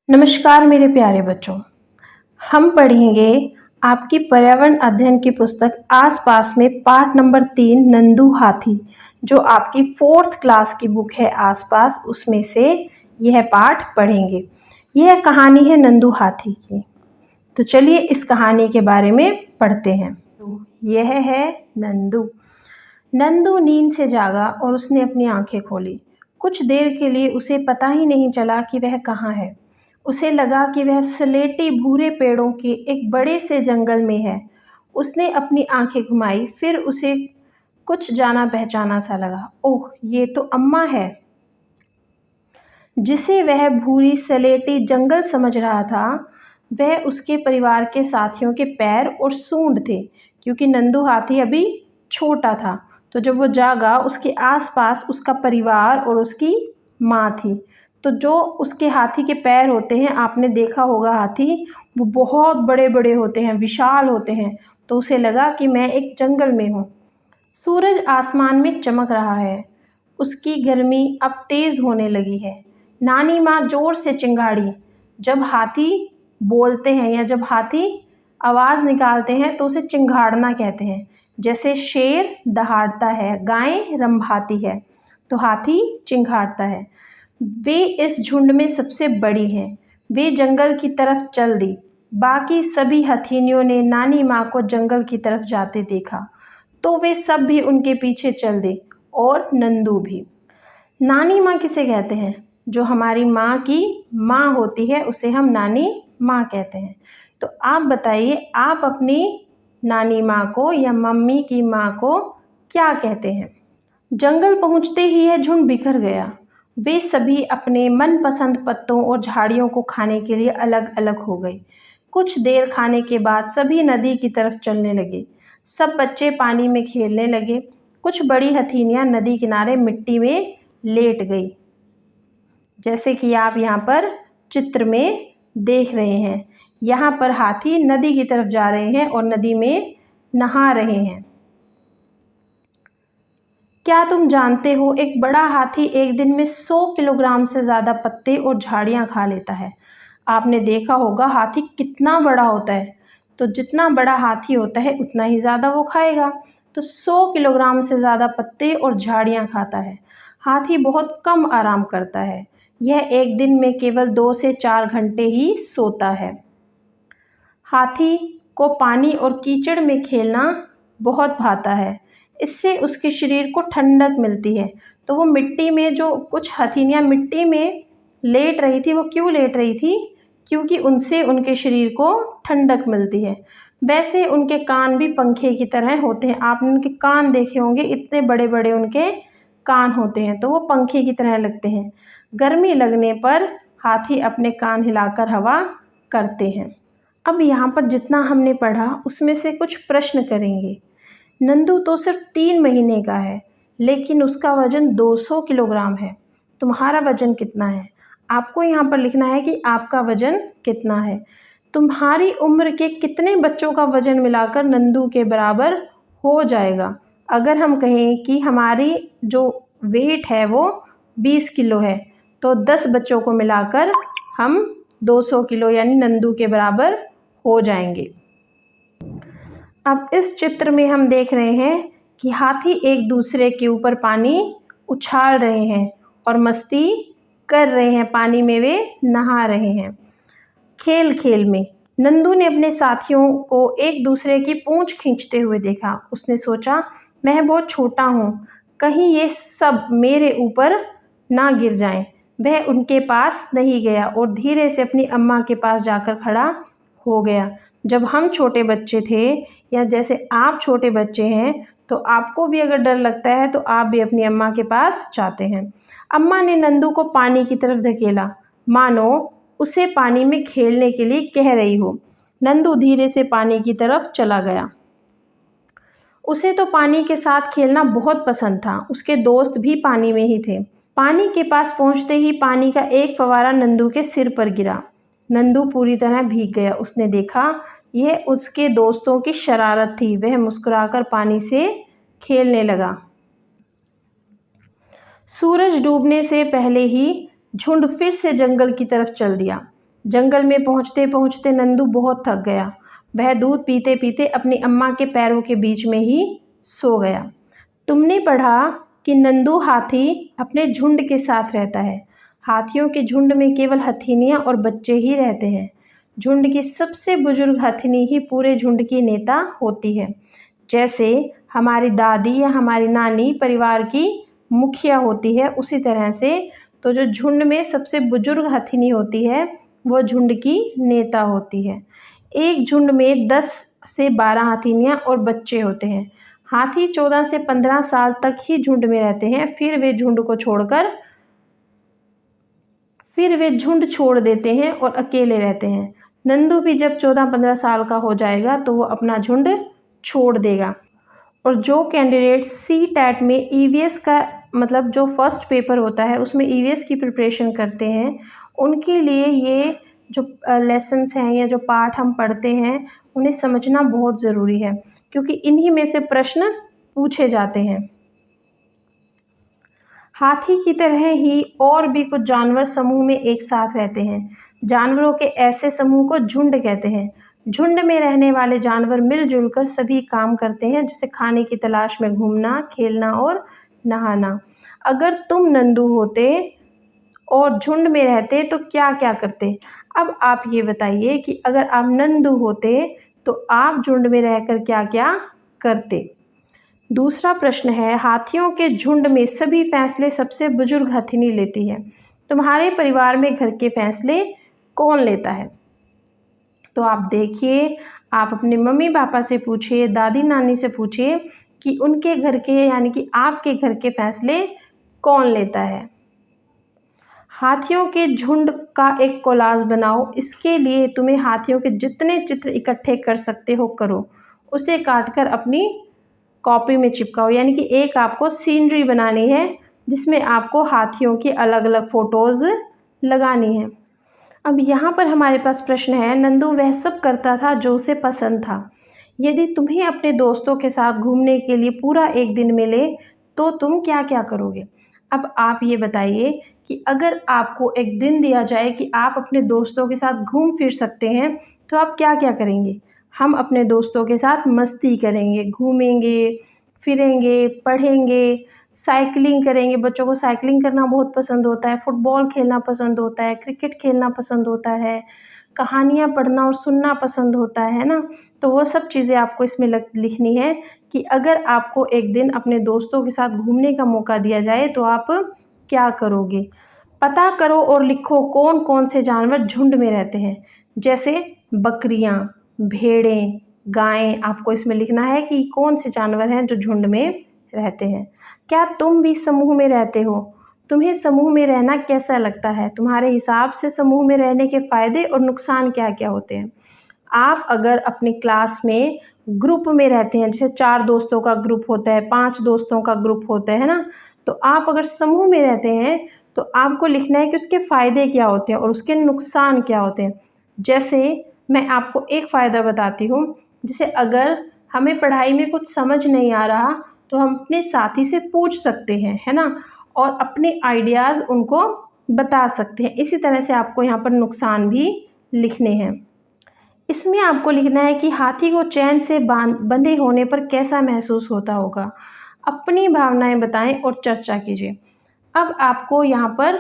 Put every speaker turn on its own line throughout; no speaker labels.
नमस्कार मेरे प्यारे बच्चों। हम पढ़ेंगे आपकी पर्यावरण अध्ययन की पुस्तक आसपास में पाठ नंबर 3 नंदू हाथी, जो आपकी 4th क्लास की बुक है आसपास, उसमें से यह पाठ पढ़ेंगे। यह कहानी है नंदू हाथी की। तो चलिए इस कहानी के बारे में पढ़ते हैं। तो यह है नंदू। नंदू नींद से जागा और उसने अपनी आंखें खोली। कुछ देर के लिए उसे पता ही नहीं चला कि वह कहाँ है। उसे लगा कि वह स्लेटी भूरे पेड़ों के एक बड़े से जंगल में है। उसने अपनी आंखें घुमाई, फिर उसे कुछ जाना पहचाना सा लगा। ओह, ये तो अम्मा है, जिसे वह भूरी स्लेटी जंगल समझ रहा था। वह उसके परिवार के साथियों के पैर और सूंड थे, क्योंकि नंदू हाथी अभी छोटा था। तो जब वो जागा, उसके आसपास उसका परिवार और उसकी माँ थी। तो जो उसके हाथी के पैर होते हैं, आपने देखा होगा हाथी, वो बहुत बड़े बड़े होते हैं, विशाल होते हैं। तो उसे लगा कि मैं एक जंगल में हूँ। सूरज आसमान में चमक रहा है। उसकी गर्मी अब तेज होने लगी है। नानी माँ जोर से चिंगाड़ी। जब हाथी बोलते हैं या जब हाथी आवाज़ निकालते हैं तो उसे चिंगाड़ना कहते हैं। जैसे शेर दहाड़ता है, गाय रंभाती है, तो हाथी चिंगाड़ता है। वे इस झुंड में सबसे बड़ी हैं। वे जंगल की तरफ चल दी। बाकी सभी हथिनियों ने नानी माँ को जंगल की तरफ जाते देखा, तो वे सब भी उनके पीछे चल दे, और नंदू भी। नानी माँ किसे कहते हैं? जो हमारी माँ की माँ होती है, उसे हम नानी माँ कहते हैं। तो आप बताइए, आप अपनी नानी माँ को या मम्मी की माँ को क्या कहते हैं? जंगल पहुंचते ही यह झुंड बिखर गया। वे सभी अपने मनपसंद पत्तों और झाड़ियों को खाने के लिए अलग अलग हो गए। कुछ देर खाने के बाद सभी नदी की तरफ चलने लगे। सब बच्चे पानी में खेलने लगे। कुछ बड़ी हथीनियाँ नदी किनारे मिट्टी में लेट गई, जैसे कि आप यहाँ पर चित्र में देख रहे हैं। यहाँ पर हाथी नदी की तरफ जा रहे हैं और नदी में नहा रहे हैं। क्या तुम जानते हो, एक बड़ा हाथी एक दिन में 100 किलोग्राम से ज़्यादा पत्ते और झाड़ियाँ खा लेता है। आपने देखा होगा हाथी कितना बड़ा होता है, तो जितना बड़ा हाथी होता है उतना ही ज़्यादा वो खाएगा। तो 100 किलोग्राम से ज़्यादा पत्ते और झाड़ियाँ खाता है। हाथी बहुत कम आराम करता है। यह एक दिन में केवल 2 से 4 घंटे ही सोता है। हाथी को पानी और कीचड़ में खेलना बहुत भाता है। इससे उसके शरीर को ठंडक मिलती है। तो वो मिट्टी में, जो कुछ हथीनियाँ मिट्टी में लेट रही थी, वो क्यों लेट रही थी? क्योंकि उनसे उनके शरीर को ठंडक मिलती है। वैसे उनके कान भी पंखे की तरह होते हैं। आपने उनके कान देखे होंगे, इतने बड़े बड़े उनके कान होते हैं, तो वो पंखे की तरह लगते हैं। गर्मी लगने पर हाथी अपने कान हिलाकर हवा करते हैं। अब यहाँ पर जितना हमने पढ़ा, उसमें से कुछ प्रश्न करेंगे। नंदू तो सिर्फ 3 महीने का है, लेकिन उसका वजन 200 किलोग्राम है। तुम्हारा वजन कितना है? आपको यहाँ पर लिखना है कि आपका वजन कितना है। तुम्हारी उम्र के कितने बच्चों का वजन मिलाकर नंदू के बराबर हो जाएगा? अगर हम कहें कि हमारी जो वेट है वो 20 किलो है, तो 10 बच्चों को मिलाकर हम 200 किलो यानी नंदू के बराबर हो जाएंगे। अब इस चित्र में हम देख रहे हैं कि हाथी एक दूसरे के ऊपर पानी उछाल रहे हैं और मस्ती कर रहे हैं। पानी में वे नहा रहे हैं। खेल खेल में नंदू ने अपने साथियों को एक दूसरे की पूंछ खींचते हुए देखा। उसने सोचा, मैं बहुत छोटा हूँ, कहीं ये सब मेरे ऊपर ना गिर जाएं। वह उनके पास नहीं गया और धीरे से अपनी अम्मा के पास जाकर खड़ा हो गया। जब हम छोटे बच्चे थे, या जैसे आप छोटे बच्चे हैं, तो आपको भी अगर डर लगता है तो आप भी अपनी अम्मा के पास जाते हैं। अम्मा ने नंदू को पानी की तरफ धकेला, मानो उसे पानी में खेलने के लिए कह रही हो। नंदू धीरे से पानी की तरफ चला गया। उसे तो पानी के साथ खेलना बहुत पसंद था। उसके दोस्त भी पानी में ही थे। पानी के पास पहुंचते ही पानी का एक फव्वारा नंदू के सिर पर गिरा। नंदू पूरी तरह भीग गया। उसने देखा, यह उसके दोस्तों की शरारत थी। वह मुस्कुराकर पानी से खेलने लगा। सूरज डूबने से पहले ही झुंड फिर से जंगल की तरफ चल दिया। जंगल में पहुँचते पहुँचते नंदू बहुत थक गया। वह दूध पीते पीते अपनी अम्मा के पैरों के बीच में ही सो गया। तुमने पढ़ा कि नंदू हाथी अपने झुंड के साथ रहता है। हाथियों के झुंड में केवल हथिनियाँ और बच्चे ही रहते हैं। झुंड की सबसे बुजुर्ग हथिनी ही पूरे झुंड की नेता होती है। जैसे हमारी दादी या हमारी नानी परिवार की मुखिया होती है, उसी तरह से तो जो झुंड में सबसे बुजुर्ग हथिनी होती है वो झुंड की नेता होती है। एक झुंड में 10 से 12 हथिनियाँ और बच्चे होते हैं। हाथी 14 से 15 साल तक ही झुंड में रहते हैं, फिर वे झुंड छोड़ देते हैं और अकेले रहते हैं। नंदू भी जब 14-15 साल का हो जाएगा तो वो अपना झुंड छोड़ देगा। और जो कैंडिडेट CTET में EVS का मतलब जो फर्स्ट पेपर होता है उसमें EVS की प्रिपरेशन करते हैं, उनके लिए ये जो लेसन्स हैं या जो पाठ हम पढ़ते हैं उन्हें समझना बहुत ज़रूरी है, क्योंकि इन्हीं में से प्रश्न पूछे जाते हैं। हाथी की तरह ही और भी कुछ जानवर समूह में एक साथ रहते हैं। जानवरों के ऐसे समूह को झुंड कहते हैं। झुंड में रहने वाले जानवर मिलजुल कर सभी काम करते हैं, जैसे खाने की तलाश में घूमना, खेलना और नहाना। अगर तुम नंदू होते और झुंड में रहते तो क्या क्या करते? अब आप ये बताइए कि अगर आप नंदू होते तो आप झुंड में रहकर क्या क्या करते? दूसरा प्रश्न है, हाथियों के झुंड में सभी फैसले सबसे बुजुर्ग हथिनी लेती है। तुम्हारे परिवार में घर के फैसले कौन लेता है? तो आप देखिए, आप अपने मम्मी पापा से पूछिए, दादी नानी से पूछिए कि उनके घर के यानी कि आपके घर के फैसले कौन लेता है। हाथियों के झुंड का एक कोलाज बनाओ। इसके लिए तुम्हें हाथियों के जितने चित्र इकट्ठे कर सकते हो करो, उसे काटकर अपनी कॉपी में चिपकाओ। यानी कि एक आपको सीनरी बनानी है जिसमें आपको हाथियों की अलग अलग फ़ोटोज़ लगानी है। अब यहाँ पर हमारे पास प्रश्न है, नंदू वह सब करता था जो उसे पसंद था। यदि तुम्हें अपने दोस्तों के साथ घूमने के लिए पूरा एक दिन मिले तो तुम क्या क्या करोगे? अब आप ये बताइए कि अगर आपको एक दिन दिया जाए कि आप अपने दोस्तों के साथ घूम फिर सकते हैं तो आप क्या क्या करेंगे? हम अपने दोस्तों के साथ मस्ती करेंगे, घूमेंगे, फिरेंगे, पढ़ेंगे, साइकिलिंग करेंगे। बच्चों को साइकिलिंग करना बहुत पसंद होता है, फुटबॉल खेलना पसंद होता है, क्रिकेट खेलना पसंद होता है, कहानियाँ पढ़ना और सुनना पसंद होता है ना? तो वो सब चीज़ें आपको इसमें लिखनी है कि अगर आपको एक दिन अपने दोस्तों के साथ घूमने का मौका दिया जाए तो आप क्या करोगे? पता करो और लिखो कौन कौन से जानवर झुंड में रहते हैं। जैसे बकरियाँ, भेड़ें, गायें, आपको इसमें लिखना है कि कौन से जानवर हैं जो झुंड में रहते हैं। क्या तुम भी समूह में रहते हो? तुम्हें समूह में रहना कैसा लगता है? तुम्हारे हिसाब से समूह में रहने के फ़ायदे और नुकसान क्या-क्या होते हैं? आप अगर अपनी क्लास में ग्रुप में रहते हैं, जैसे 4 दोस्तों का ग्रुप होता है, 5 दोस्तों का ग्रुप होता है ना? तो आप अगर समूह में रहते हैं तो आपको लिखना है कि उसके फ़ायदे क्या होते हैं और उसके नुकसान क्या होते हैं। जैसे मैं आपको एक फ़ायदा बताती हूँ, जैसे अगर हमें पढ़ाई में कुछ समझ नहीं आ रहा तो हम अपने साथी से पूछ सकते हैं, है ना? और अपने आइडियाज़ उनको बता सकते हैं। इसी तरह से आपको यहाँ पर नुकसान भी लिखने हैं। इसमें आपको लिखना है कि हाथी को चैन से बंधे होने पर कैसा महसूस होता होगा। अपनी भावनाएं बताएं और चर्चा कीजिए। अब आपको यहाँ पर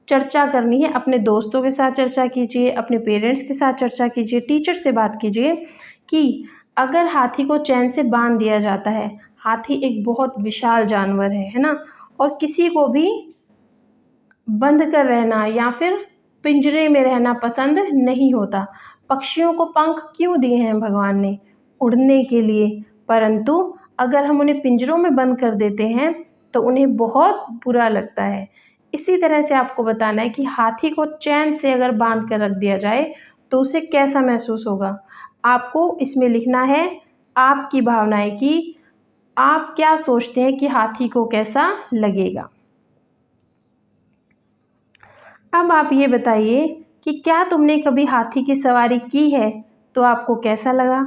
चर्चा करनी है, अपने दोस्तों के साथ चर्चा कीजिए, अपने पेरेंट्स के साथ चर्चा कीजिए, टीचर से बात कीजिए कि अगर हाथी को चैन से बांध दिया जाता है, हाथी एक बहुत विशाल जानवर है ना? और किसी को भी बंद कर रहना या फिर पिंजरे में रहना पसंद नहीं होता। पक्षियों को पंख क्यों दिए हैं भगवान ने? उड़ने के लिए। परंतु अगर हम उन्हें पिंजरों में बंद कर देते हैं तो उन्हें बहुत बुरा लगता है। इसी तरह से आपको बताना है कि हाथी को चैन से अगर बांध कर रख दिया जाए तो उसे कैसा महसूस होगा। आपको इसमें लिखना है आपकी भावनाएं कि आप क्या सोचते हैं कि हाथी को कैसा लगेगा। अब आप ये बताइए कि क्या तुमने कभी हाथी की सवारी की है तो आपको कैसा लगा?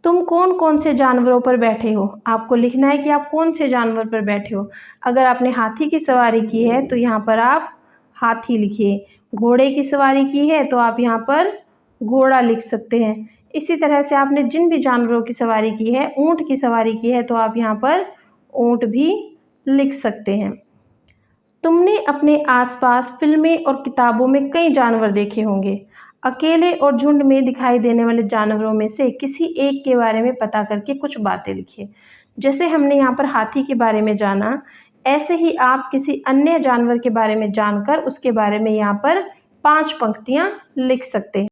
तुम कौन कौन से जानवरों पर बैठे हो? आपको लिखना है कि आप कौन से जानवर पर बैठे हो। अगर आपने हाथी की सवारी की है तो यहाँ पर आप हाथी लिखिए। घोड़े की सवारी की है तो आप यहाँ पर घोड़ा लिख सकते हैं। इसी तरह से आपने जिन भी जानवरों की सवारी की है, ऊँट की सवारी की है तो आप यहाँ पर ऊँट भी लिख सकते हैं। तुमने अपने आसपास फिल्में और किताबों में कई जानवर देखे होंगे। अकेले और झुंड में दिखाई देने वाले जानवरों में से किसी एक के बारे में पता करके कुछ बातें लिखिए। जैसे हमने यहाँ पर हाथी के बारे में जाना, ऐसे ही आप किसी अन्य जानवर के बारे में जानकर उसके बारे में यहाँ पर 5 पंक्तियाँ लिख सकते हैं।